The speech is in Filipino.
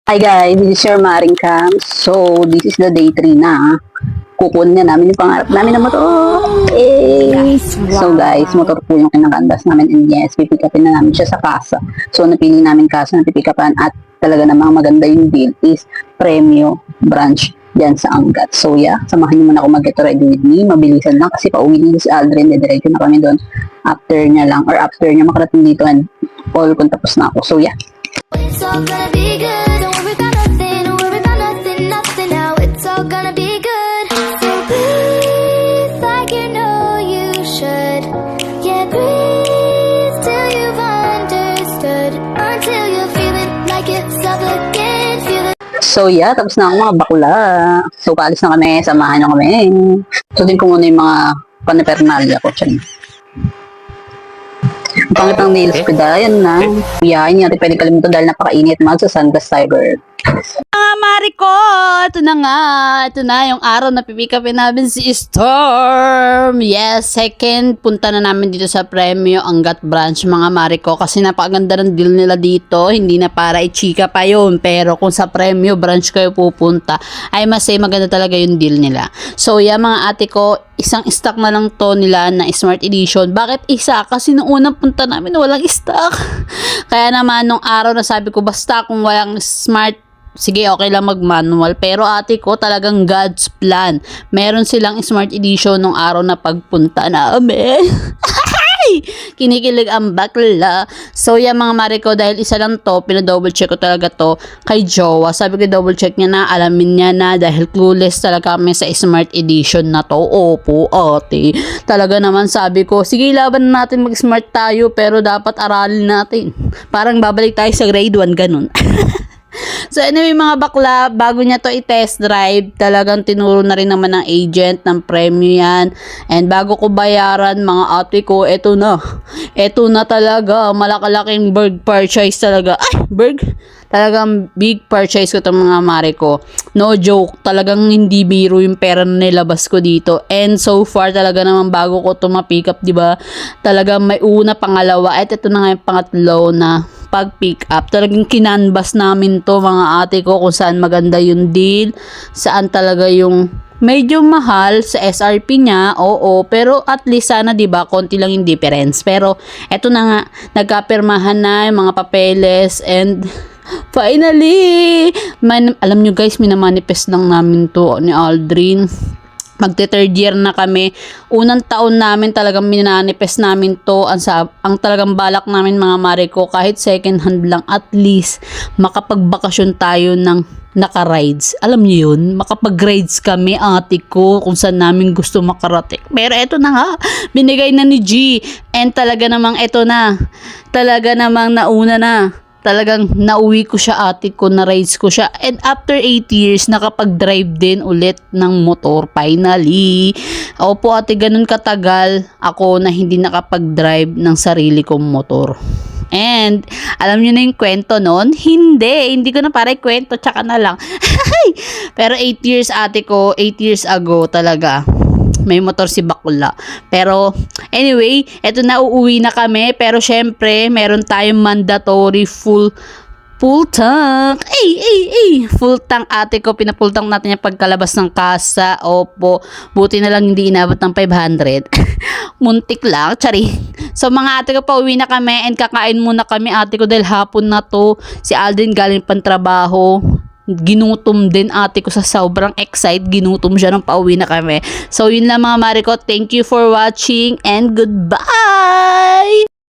Hi guys, this is your Maring Cam. So, this is the day 3 na. Kukunin na namin yung pangarap namin na motor. So guys, motor po yung kinakandas namin and yes, pipick upin na namin siya sa kasa. So, napili namin kasa na pipick upan at talaga namang maganda yung deal is Premio branch dyan sa Angat. So yeah, samahan niyo muna ako mag-get ready with me. Mabilisan lang kasi pauwi din si Aldrin. Diretso na kami doon after niya lang or after niya makarating dito and all kung tapos na ako. So yeah. It's all gonna be good. Don't worry about nothing. Don't worry about nothing. Nothing now. It's all gonna be good. So breathe like you know you should. Yeah, breathe till you've understood. Until you're feeling like it's up again. Feel it. So yeah, tapos na ako mga bakla. So paalis na kami, samahan nyo kami. Sundin ko muna yung mga panipernalya ko dyan. Ang pangit ng nails ko dahil na. Yeah, hindi natin pwede kalimutan dahil napakainit mag sa Sandra Cyber. Mga Mariko, ito na nga. Ito na yung araw na pipikapin namin si Storm. Yes, second punta na namin dito sa Premio Angat Branch mga Mariko kasi napakaganda ng deal nila dito. Hindi na para i-chika pa yun. Pero kung sa Premio Branch kayo pupunta, ay masay maganda talaga yung deal nila. So yeah mga ate ko, isang stock na lang to nila na Smart Edition. Bakit isa? Kasi nung unang punta namin walang stock. Kaya naman nung araw na sabi ko basta kung walang Smart, sige, okay lang mag-manual. Pero ate ko, talagang God's plan. Meron silang Smart Edition nung araw na pagpunta namin. Kinikilig ang bakla. So, yan mga Mariko, dahil isa lang to, pinadouble check ko talaga to kay Jowa. Sabi ko, double check niya na, alamin niya na, dahil clueless talaga kami sa Smart Edition na to. Opo, ate. Talaga naman sabi ko, sige, laban natin mag-smart tayo, pero dapat aralin natin. Parang babalik tayo sa grade 1, ganun. So anyway mga bakla, bago niya to i-test drive, talagang tinuro na rin naman ng agent ng Premio yan. And bago ko bayaran mga ate ko, eto na. Eto na talaga, malakalaking big purchase talaga. Ay, talagang big purchase ko itong mga mare ko. No joke, talagang hindi biro yung pera na nilabas ko dito. And so far talaga naman bago ko ito ma-pick up, diba? Talagang may una, pangalawa, at ito na nga yung pangatlo na pag-pick up. Talagang kinanbas namin to mga ate ko kung saan maganda yung deal, saan talaga yung medyo mahal sa SRP niya, oo, pero at least sana 'di ba konti lang yung difference. Pero eto na nga, nagkapirmahan na yung mga papeles and finally, alam nyo guys, minamanifest lang namin to ni Aldrin. Magte-third year na kami. Unang taon namin talagang minanifest namin to. Ang talagang balak namin mga Mariko, kahit second hand lang, at least makapagbakasyon tayo ng naka-rides. Alam niyo yun? Makapag-rides kami, ate ko, kung saan namin gusto makarating. Pero eto na nga, binigay na ni G. And talaga namang eto na. Talaga namang nauna na. Talagang nauwi ko siya, ate ko, na-rides ko siya. And after 8 years, nakapag-drive din ulit ng motor finally. Opo ate, ganun katagal ako na hindi nakapag-drive ng sarili kong motor. And alam niyo na yung kwento nun? Hindi ko na para kwento, tsaka na lang. Pero 8 years ate ko, 8 years ago talaga. May motor si bakla. Pero anyway, eto na, uuwi na kami. Pero syempre, meron tayong mandatory full tank. Full tank ate ko. Pinafull tank natin yung pagkalabas ng kasa. Opo. Buti na lang hindi inabot ng 500. Muntik lang. Tsari. So mga ate ko, pauwi na kami and kakain muna kami ate ko dahil hapon na to. Si Alden galing pang trabaho. Ginutom din ate ko sa sobrang excited. Ginutom siya nung pauwi na kami. So yun lang mga Mariko. Thank you for watching and goodbye!